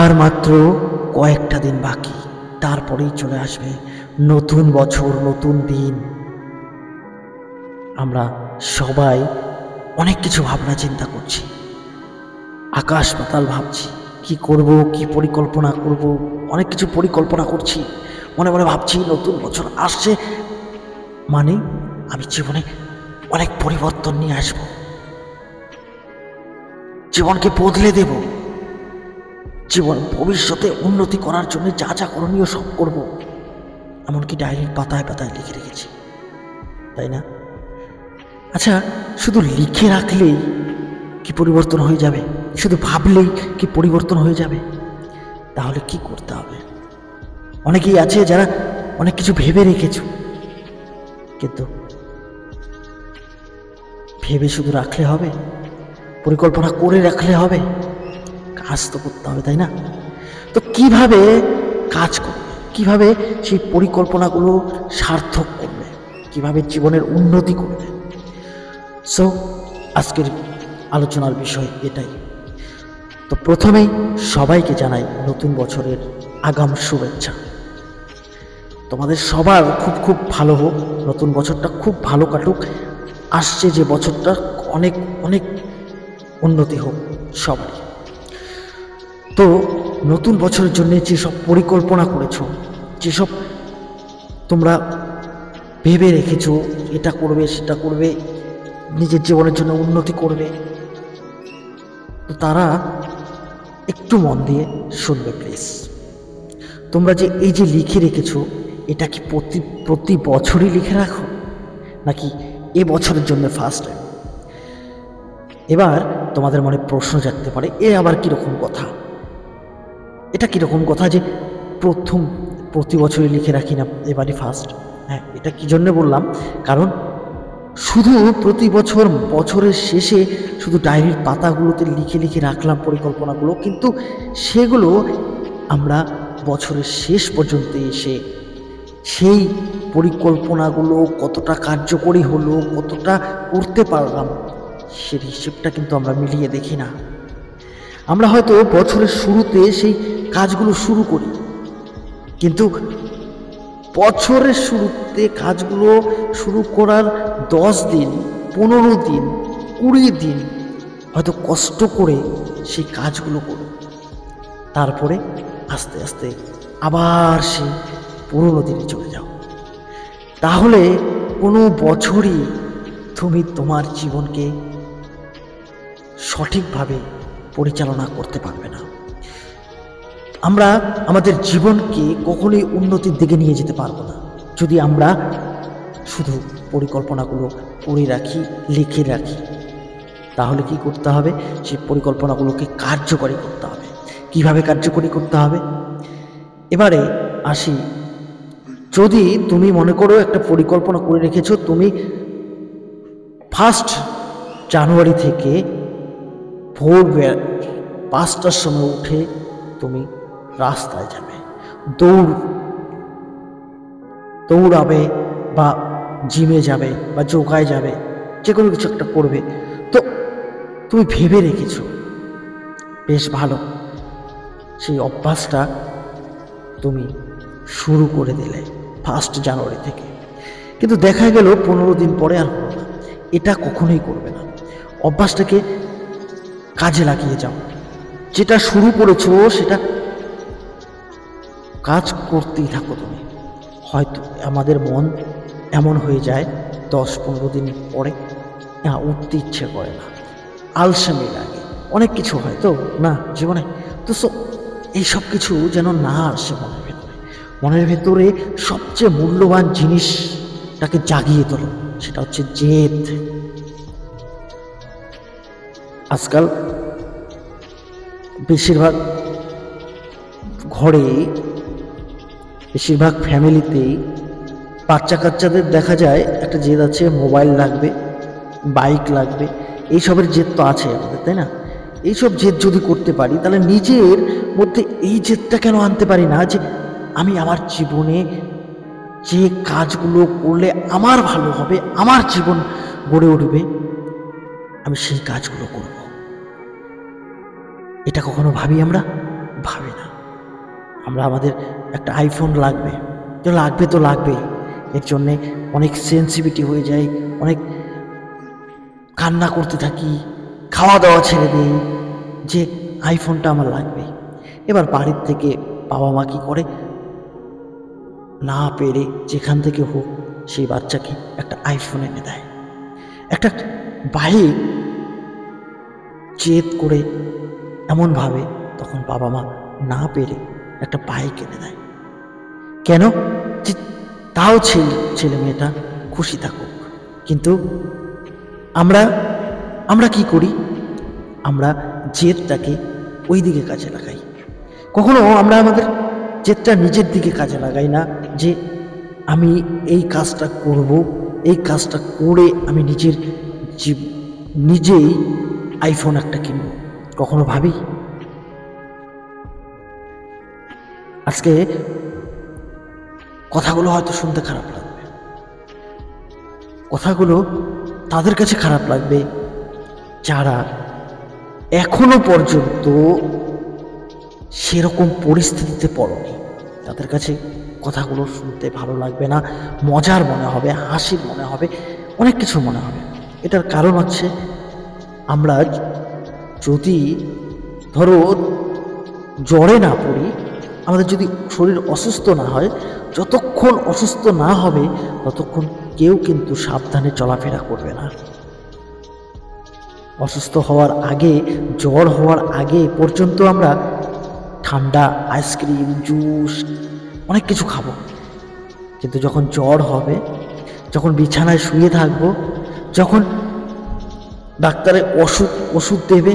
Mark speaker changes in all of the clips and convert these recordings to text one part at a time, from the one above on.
Speaker 1: আর মাত্র কয়েকটা দিন বাকি, তারপরেই চলে আসবে নতুন বছর, নতুন দিন। আমরা সবাই অনেক কিছু ভাবনা চিন্তা করছি, আকাশ পাতাল ভাবছি, কি করব, কি পরিকল্পনা করব। অনেক কিছু পরিকল্পনা করছি, মনে মনে ভাবছি নতুন বছর আসছে মানে আমি জীবনে অনেক পরিবর্তন নিয়ে আসব, জীবনকে বদলে দেব, জীবন ভবিষ্যতে উন্নতি করার জন্য যা যা করণীয় সব করব। এমনকি ডায়েরির পাতায় পাতায় লিখে রেখেছি, তাই না? আচ্ছা, শুধু লিখে রাখলেই কি পরিবর্তন হয়ে যাবে? শুধু ভাবলেই কি পরিবর্তন হয়ে যাবে? তাহলে কি করতে হবে? অনেকেই আছে যারা অনেক কিছু ভেবে রেখেছ, কিন্তু ভেবে শুধু রাখলে হবে? পরিকল্পনা করে রাখলে হবে? কাজ তো করতে হবে, তাই না? তো কিভাবে কাজ করবে, কিভাবে সেই পরিকল্পনাগুলো সার্থক করবে, কিভাবে জীবনের উন্নতি করবে? সো আজকের আলোচনার বিষয় এটাই। তো প্রথমেই সবাইকে জানাই নতুন বছরের আগাম শুভেচ্ছা। তোমাদের সবার খুব খুব ভালো হোক, নতুন বছরটা খুব ভালো কাটুক, আসছে যে বছরটা অনেক অনেক উন্নতি হোক সবারই। তো নতুন বছরের জন্য যেসব পরিকল্পনা করেছো, যেসব তোমরা ভেবে রেখেছো, এটা করবে সেটা করবে, নিজের জীবনের জন্য উন্নতি করবে, তো তারা একটু মন দিয়ে শুনবে প্লিজ। তোমরা যে এই যে লিখে রেখেছো, এটা কি প্রতি বছরই লিখে রাখো, নাকি এ বছরের জন্য ফার্স্ট টাইম? এবার তোমাদের মনে প্রশ্ন জাগতে পারে, এ আবার কিরকম কথা, এটা কিরকম কথা যে প্রতি বছরই লিখে রাখি না, এবারই ফার্স্ট? হ্যাঁ, এটা কি জন্য বললাম, কারণ শুধু প্রতি বছর বছরের শেষে শুধু ডায়েরির পাতাগুলোতে লিখে লিখে রাখলাম পরিকল্পনাগুলো, কিন্তু সেগুলো আমরা বছরের শেষ পর্যন্ত এসে সেই পরিকল্পনাগুলো কতটা কার্যকরী হলো, কতটা করতে পারলাম, সেই হিসেবটা কিন্তু আমরা মিলিয়ে দেখি না। আমরা হয়তো বছরের শুরুতে সেই কাজগুলো শুরু করি, কিন্তু বছরের শুরুতে কাজগুলো শুরু করার 10 দিন, 15 দিন, 20 দিন হয়তো কষ্ট করে সেই কাজগুলো করি, তারপরে আস্তে আস্তে আবার সেই পুরনো দিনে চলে যাও। তাহলে কোনো বছরই তুমি তোমার জীবনকে সঠিকভাবে পরিচালনা করতে পারবে না। আমরা আমাদের জীবনকে কখনোই উন্নতির দিকে নিয়ে যেতে পারবো না যদি আমরা শুধু পরিকল্পনাগুলো করে রাখি, লিখে রাখি। তাহলে কি করতে হবে? সেই পরিকল্পনাগুলোকে কার্যকরী করতে হবে। কিভাবে কার্যকরী করতে হবে? এবারে আসি, যদি তুমি মনে করো একটা পরিকল্পনা করে রেখেছো, তুমি 1 জানুয়ারি থেকে ভোর 5টার সময় উঠে তুমি রাস্তায় যাবে, দৌড়াবে বা জিমে যাবে বা যোগায় যাবে, যে কোনো কিছু একটা করবে, তো তুমি ভেবে রেখেছো, বেশ ভালো। সেই অভ্যাসটা তুমি শুরু করে দিলে 1 জানুয়ারি থেকে, কিন্তু দেখা গেল 15 দিন পরে আর হলো না। এটা কখনোই করবে না। অভ্যাসটাকে কাজে লাগিয়ে যাও। যেটা শুরু করেছো সেটা কাজ করতেই থাকো তুমি। হয়তো আমাদের মন এমন হয়ে যায় 10-15 দিন পরে উঠতে ইচ্ছে করে না, আলসেমি লাগে, অনেক কিছু হয় তো না জীবনে। তো এইসব কিছু যেন না আসে মনের ভেতরে সবচেয়ে মূল্যবান জিনিসটাকে জাগিয়ে তোলো, সেটা হচ্ছে জেদ। আজকাল বেশিরভাগ ঘরে, বেশিরভাগ ফ্যামিলিতেই বাচ্চা কাচ্চাদের দেখা যায় একটা জেদ আছে, মোবাইল লাগবে, বাইক লাগবে, এইসবের জেদ তো আছে আমাদের, তাই না? এইসব জেদ যদি করতে পারি, তাহলে নিজের মধ্যে এই জেদটা কেন আনতে পারি না যে আমি আমার জীবনে যে কাজগুলো করলে আমার ভালো হবে, আমার জীবন গড়ে উঠবে, আমি সেই কাজগুলো করব। এটা কখনো ভাবি আমরা? ভাবি না। আমরা আমাদের একটা আইফোন লাগবে, তো লাগবে তো লাগবেই, এর জন্যে অনেক সেন্সিটিভিটি হয়ে যায়, অনেক কান্না করতে থাকি, খাওয়া দাওয়া ছেড়ে দিই যে আইফোনটা আমার লাগবে। এবার বাড়ির থেকে বাবা মা কী করে, না পেরে যেখান থেকে হোক সেই বাচ্চাকে একটা আইফোন এনে দেয়, একটা বাইক জেদ করে এমনভাবে, তখন বাবা মা না পেরে একটা বাইক এনে দেয়। কেন? যে তাও ছেলে মেয়েটা খুশি থাকুক। কিন্তু আমরা আমরা কি করি, আমরা জেদটাকে ওই দিকে কাজে লাগাই। কখনো আমরা আমাদের জেদটা নিজের দিকে কাজে লাগাই না, যে আমি এই কাজটা করব, এই কাজটা করে আমি নিজেই আইফোন একটা কিনব। কখনো ভাবি? আজকে কথাগুলো হয়তো শুনতে খারাপ লাগবে, কথাগুলো তাদের কাছে খারাপ লাগবে যারা এখনো পর্যন্ত সেরকম পরিস্থিতিতে পড়েনি। তাদের কাছে কথাগুলো শুনতে ভালো লাগবে না, মজার মনে হবে, হাসির মনে হবে, অনেক কিছু মনে হবে। এটার কারণ হচ্ছে, আমরা যদি ধরো জ্বরে না পড়ি, আমাদের যদি শরীর অসুস্থ না হয়, যতক্ষণ অসুস্থ না হবে ততক্ষণ কেউ কিন্তু সাবধানে চলাফেরা করবে না। অসুস্থ হওয়ার আগে, জ্বর হওয়ার আগে পর্যন্ত আমরা ঠান্ডা, আইসক্রিম, জুস, অনেক কিছু খাবো। কিন্তু যখন জ্বর হবে, যখন বিছানায় শুয়ে থাকবো, যখন ডাক্তারে ওষুধ দেবে,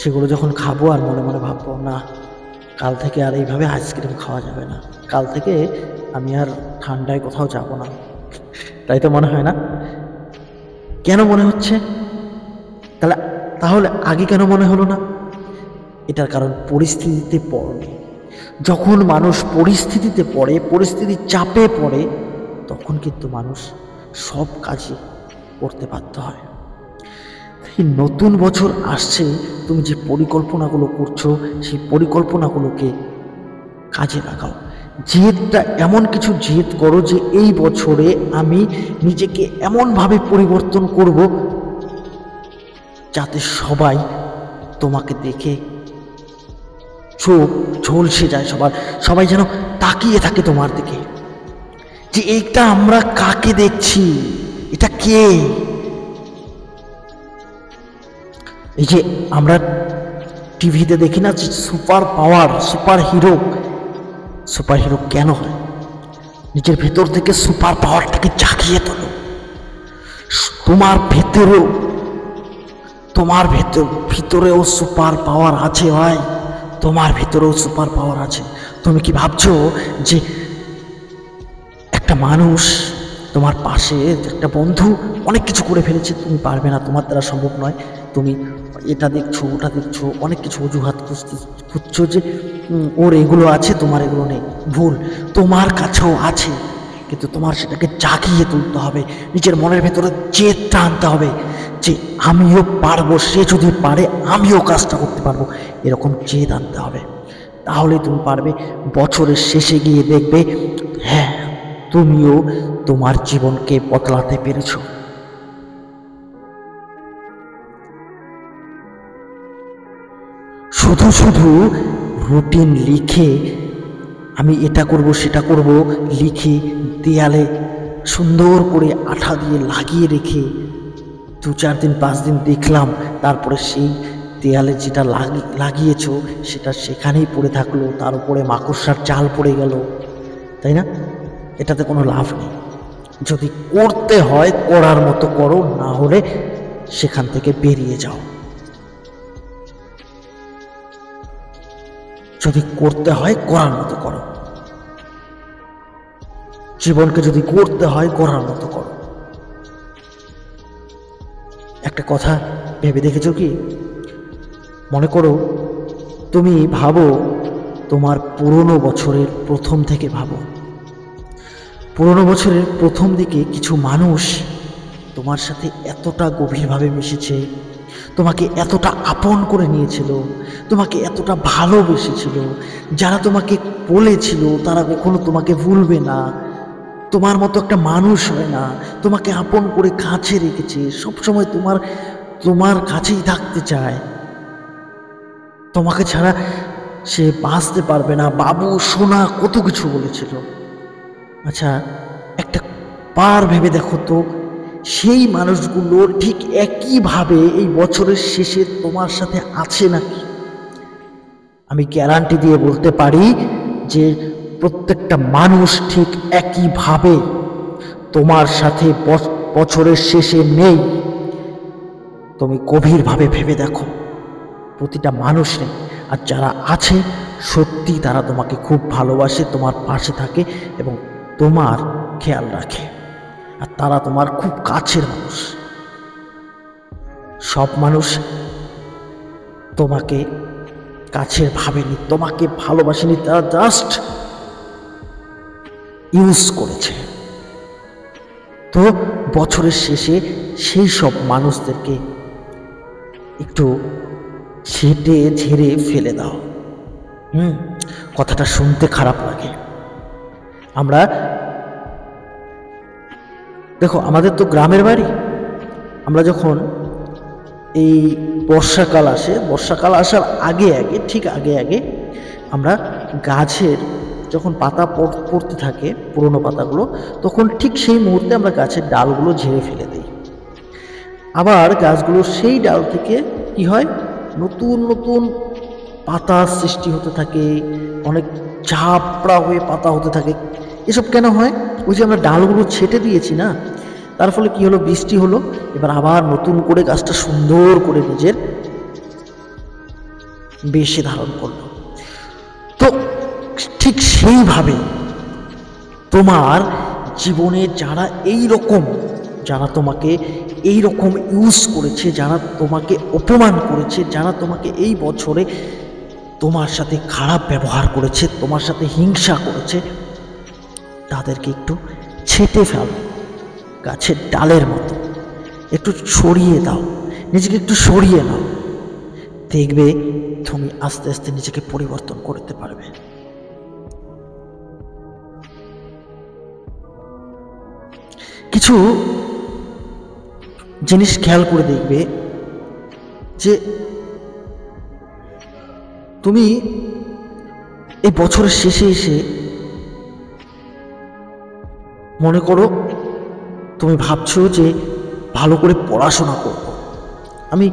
Speaker 1: সেগুলো যখন খাবো আর মনে মনে ভাববো, না কাল থেকে আর এইভাবে আইসক্রিম খাওয়া যাবে না, কাল থেকে আমি আর ঠান্ডায় কোথাও যাব না। তাই তো মনে হয় না? কেন মনে হচ্ছে? তাহলে আগে কেন মনে হলো না? এটার কারণ পরিস্থিতিতে পড়ে। যখন মানুষ পরিস্থিতিতে পড়ে, পরিস্থিতির চাপে পড়ে, তখন কিন্তু মানুষ সব কাজই করতে বাধ্য হয়। এই নতুন বছর আসছে, তুমি যে পরিকল্পনাগুলো করছো সেই পরিকল্পনাগুলোকে কাজে লাগাও। জেদটা এমন কিছু জেদ করো যে এই বছরে আমি নিজেকে এমনভাবে পরিবর্তন করব যাতে তোমাকে দেখে চোখ ঝলসে যায়, সবাই যেন তাকিয়ে থাকে তোমার দিকে, যে এইটা আমরা কাকে দেখছি, এটা কে? এই যে আমরা টিভিতে দেখি না যে সুপার পাওয়ার, সুপার হিরো কেন হয়? নিজের ভেতর থেকে সুপার পাওয়ারটাকে জাগিয়ে তোলো। তোমার ভিতরেও সুপার পাওয়ার আছে ভাই, তোমার ভিতরেও সুপার পাওয়ার আছে। তুমি কি ভাবছো যে একটা মানুষ, তোমার পাশে একটা বন্ধু অনেক কিছু করে ফেলেছে, তুমি পারবে না, তোমার দ্বারা সম্ভব নয়, তুমি এটা দেখছো, ওটা দেখছো, অনেক কিছু অজুহাত খুঁজছো যে ওর এগুলো আছে, তোমার এগুলো নেই। ভুল, তোমার কাছেও আছে, কিন্তু তোমার সেটাকে জাগিয়ে তুলতে হবে। নিজের মনের ভেতরে জেদটা আনতে হবে যে আমিও পারবো, সে যদি পারে আমিও কাজটা করতে পারবো, এরকম জেদ আনতে হবে। তাহলে তুমি পারবে। বছরের শেষে গিয়ে দেখবে, হ্যাঁ, তুমিও তোমার জীবনকে বদলাতে পেরেছো। শুধু রুটিন লিখে, আমি এটা করব সেটা করব লিখে দেয়ালে সুন্দর করে আঠা দিয়ে লাগিয়ে রেখে 2-4 দিন 5 দিন দেখলাম, তারপরে সেই দেয়ালে যেটা লাগিয়েছ সেটা সেখানেই পড়ে থাকলো, তার উপরে মাকড়সার জাল পড়ে গেল, তাই না? এটাতে কোনো লাভ নেই। যদি করতে হয় করার মতো করো, না হলে সেখান থেকে বেরিয়ে যাও। যদি করতে হয় করার মতো করো, জীবনকে যদি করতে হয় করার মতো করো। একটা কথা ভেবে দেখেছো কি? মনে করো তুমি ভাবো, তোমার পুরনো বছরের প্রথম থেকে ভাবো, পুরনো বছরের প্রথম দিকে কিছু মানুষ তোমার সাথে এতটা গভীরভাবে মিশেছে, তোমাকে এতটা আপন করে নিয়েছিল, তোমাকে এতটা ভালোবেসেছিল, যারা তোমাকে বলেছিল তারা কখনো তোমাকে ভুলবে না, তোমার মতো একটা মানুষ হয় না, তোমাকে আপন করে কাছে রেখেছে, সবসময় তোমার কাছেই থাকতে চায়, তোমাকে ছাড়া সে বাঁচতে পারবে না, বাবু সোনা কত কিছু বলেছিল। আচ্ছা, একটা বার ভেবে দেখো তো, সেই মানুষগুলো ঠিক একইভাবে এই বছরের শেষে তোমার সাথে আছে নাকি? আমি গ্যারান্টি দিয়ে বলতে পারি যে প্রত্যেকটা মানুষ ঠিক একইভাবে তোমার সাথে বছরের শেষে নেই। তুমি গভীরভাবে ভেবে দেখো, প্রতিটা মানুষ নেই, আর যারা আছে সত্যি তারা তোমাকে খুব ভালোবাসে, তোমার পাশে থাকে এবং তোমার খেয়াল রাখে, আর তারা তোমার খুব কাছের মানুষ। সব মানুষ তোমাকে কাছের ভাবেনি, তোমাকে ভালোবাসেনি, তারা জাস্ট ইউজ করেছে। তো বছরের শেষে সেই সব মানুষদেরকে একটু ছেটে ঝেড়ে ফেলে দাও। কথাটা শুনতে খারাপ লাগে। আমরা দেখো, আমাদের তো গ্রামের বাড়ি, আমরা যখন এই বর্ষাকাল আসে, বর্ষাকাল আসার আগে ঠিক আগে আমরা গাছের যখন পাতা পড়তে থাকে, পুরনো পাতাগুলো, তখন ঠিক সেই মুহূর্তে আমরা গাছের ডালগুলো ঝেড়ে ফেলে দিই। আবার গাছগুলো সেই ডাল থেকে কি হয়, নতুন নতুন পাতা সৃষ্টি হতে থাকে, অনেক ঝাপড়া হয়ে পাতা হতে থাকে। এসব কেন হয়? ওই যে আমরা ডালগুলো ছেটে দিয়েছি না, তার ফলে কি হলো, বৃষ্টি হলো, এবার আবার নতুন করে গাছটা সুন্দর করে নিজের বেশে ধারণ করলো। তো ঠিক সেইভাবে তোমার জীবনে যারা তোমাকে এই রকম ইউজ করেছে, যারা তোমাকে অপমান করেছে, যারা তোমাকে এই বছরে তোমার সাথে খারাপ ব্যবহার করেছে, তোমার সাথে হিংসা করেছে, তাদেরকে একটু ছেঁটে ফেলো গাছের ডালের মতো, একটু সরিয়ে দাও, নিজেকে একটু সরিয়ে নাও। দেখবে তুমি আস্তে আস্তে নিজেকে পরিবর্তন করতে পারবে। কিছু জিনিস খেয়াল করে দেখবে যে তুমি এই বছরের শেষে এসে মনে করো তুমি ভাবছো যে ভালো করে পড়াশোনা করব। আমি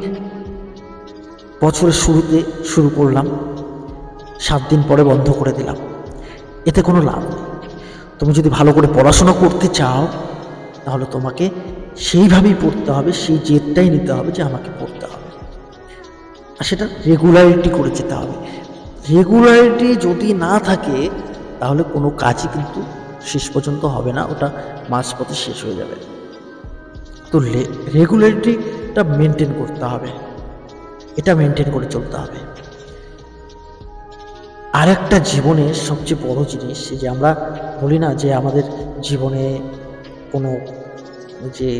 Speaker 1: বছরের শুরুতে শুরু করলাম, 7 দিন পরে বন্ধ করে দিলাম, এতে কোনো লাভ নেই। তুমি যদি ভালো করে পড়াশোনা করতে চাও তাহলে তোমাকে সেইভাবেই পড়তে হবে, সেই জেদটাই নিতে হবে যে আমাকে পড়তে হবে, আর সেটা রেগুলারিটি করে যেতে হবে। রেগুলারিটি যদি না থাকে তাহলে কোনো কাজই কিন্তু শেষ পর্যন্ত হবে না, ওটা মাঝপথে শেষ হয়ে যাবে। তো রেগুলারিটিটা মেনটেন করতে হবে, এটা মেনটেন করে চলতে হবে। আর একটা জীবনের সবচেয়ে বড় জিনিস, যে আমরা বলি না যে আমাদের জীবনে কোনো যে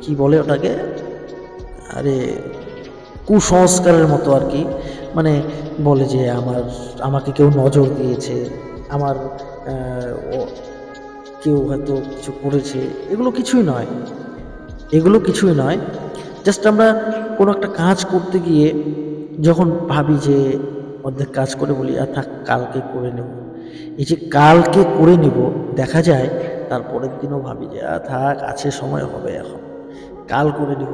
Speaker 1: কি বলে ওটাকে, আরে কুসংস্কারের মতো আর কি, মানে বলে যে আমাকে কেউ নজর দিয়েছে, আমার কেউ হয়তো কিছু করেছে, এগুলো কিছুই নয়। জাস্ট আমরা কোনো একটা কাজ করতে গিয়ে যখন ভাবি যে অর্ধেক কাজ করে বলি আর থাক কালকে করে নেব, এই যে কালকে করে নেব, দেখা যায় তারপরের দিনও ভাবি যে থাক আছে, সময় হবে, এখন কাল করে নেব।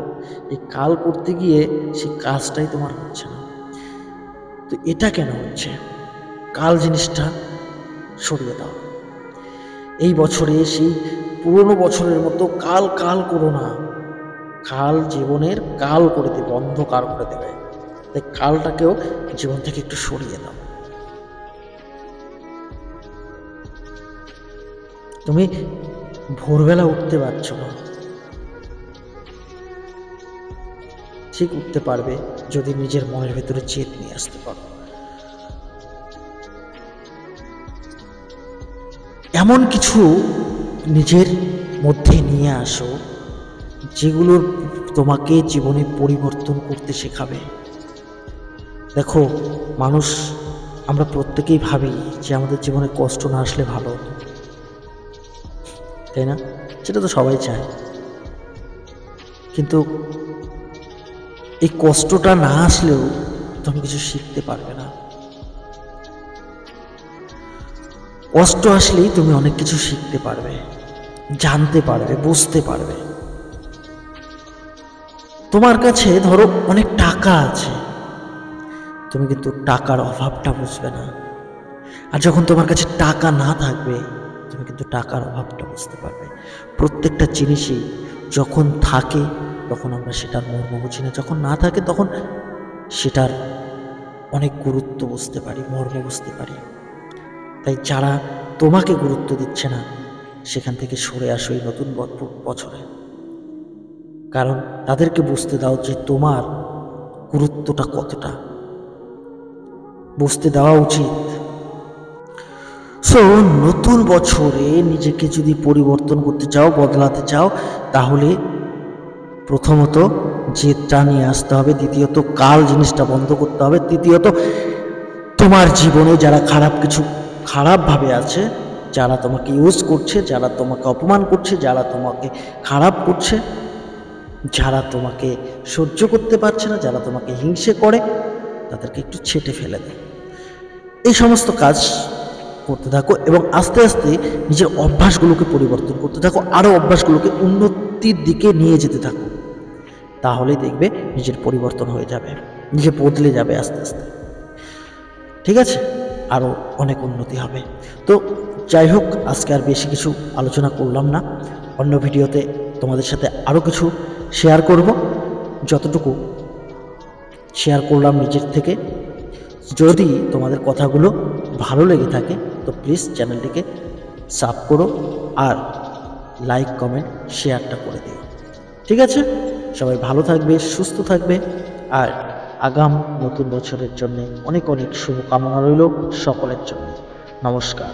Speaker 1: এই কাল করতে গিয়ে সেই কাজটাই তোমার হচ্ছে না। তো এটা কেন হচ্ছে? কাল জিনিসটা সরিয়ে দাও। এই বছরে সেই পুরনো বছরের মতো কাল করো না। কাল জীবনের কাল করে দেবে, অন্ধকার করে দেবে। তাই কালটাকেও জীবন থেকে একটু সরিয়ে দাও। তুমি ভোরবেলা উঠতে পারছো না, ঠিক উঠতে পারবে যদি নিজের মনের ভেতরে জেদ নিয়ে আসতে পারো। এমন কিছু নিজের মধ্যে নিয়ে আসো যেগুলোর তোমাকে জীবনে পরিবর্তন করতে শেখাবে। দেখো, মানুষ আমরা প্রত্যেকেই ভাবি যে আমাদের জীবনে কষ্ট না আসলে ভালো হতো, তাই না? সেটা তো সবাই চায়, কিন্তু এই কষ্টটা না আসলেও তুমি কিছু শিখতে পারবে না। কষ্ট আসলেই তুমি অনেক কিছু শিখতে পারবে, জানতে পারবে, বুঝতে পারবে। তোমার কাছে ধরো অনেক টাকা আছে, তুমি কিন্তু টাকার অভাবটা বুঝবে না। আর যখন তোমার কাছে টাকা না থাকবে, তুমি কিন্তু টাকার অভাবটা বুঝতে পারবে। প্রত্যেকটা জিনিসই যখন থাকে তখন আমরা সেটার মর্ম বুঝি না, যখন না থাকে তখন সেটার অনেক গুরুত্ব বুঝতে পারি, মর্ম বুঝতে পারি। তাই যারা তোমাকে গুরুত্ব দিচ্ছে না, সেখান থেকে সরে আসো এই নতুন বছরে। কারণ তাদেরকে বুঝতে দাও যে তোমার গুরুত্বটা কতটা, বুঝতে দেওয়া উচিত। সো নতুন বছরে নিজেকে যদি পরিবর্তন করতে চাও, বদলাতে চাও, তাহলে প্রথমত জেদটা নিয়ে আসতে হবে, দ্বিতীয়ত কাল জিনিসটা বন্ধ করতে হবে, তৃতীয়ত তোমার জীবনে যারা খারাপভাবে আছে, যারা তোমাকে ইউজ করছে, যারা তোমাকে অপমান করছে, যারা তোমাকে খারাপ করছে, যারা তোমাকে সহ্য করতে পারছে না, যারা তোমাকে হিংসে করে, তাদেরকে একটু ছেঁটে ফেলে দেয়। এই সমস্ত কাজ করতে থাকো এবং আস্তে আস্তে নিজের অভ্যাসগুলোকে পরিবর্তন করতে থাকো, আরও অভ্যাসগুলোকে উন্নতির দিকে নিয়ে যেতে থাকো। তাহলেই দেখবে নিজের পরিবর্তন হয়ে যাবে, নিজে বদলে যাবে আস্তে আস্তে। ঠিক আছে, আরও অনেক উন্নতি হবে। তো যাই হোক, আজকে আর বেশি কিছু আলোচনা করলাম না। অন্য ভিডিওতে তোমাদের সাথে আরও কিছু শেয়ার করব, যতটুকু শেয়ার করলাম নিজের থেকে। যদি তোমাদের কথাগুলো ভালো লেগে থাকে তো প্লিজ চ্যানেলটিকে সাবস্ক্রাইব করো আর লাইক, কমেন্ট, শেয়ারটা করে দিও। ঠিক আছে, সবাই ভালো থাকবে, সুস্থ থাকবে, আর আগাম নতুন বছরের জন্য অনেক অনেক শুভকামনা রইল সকলের জন্য। নমস্কার।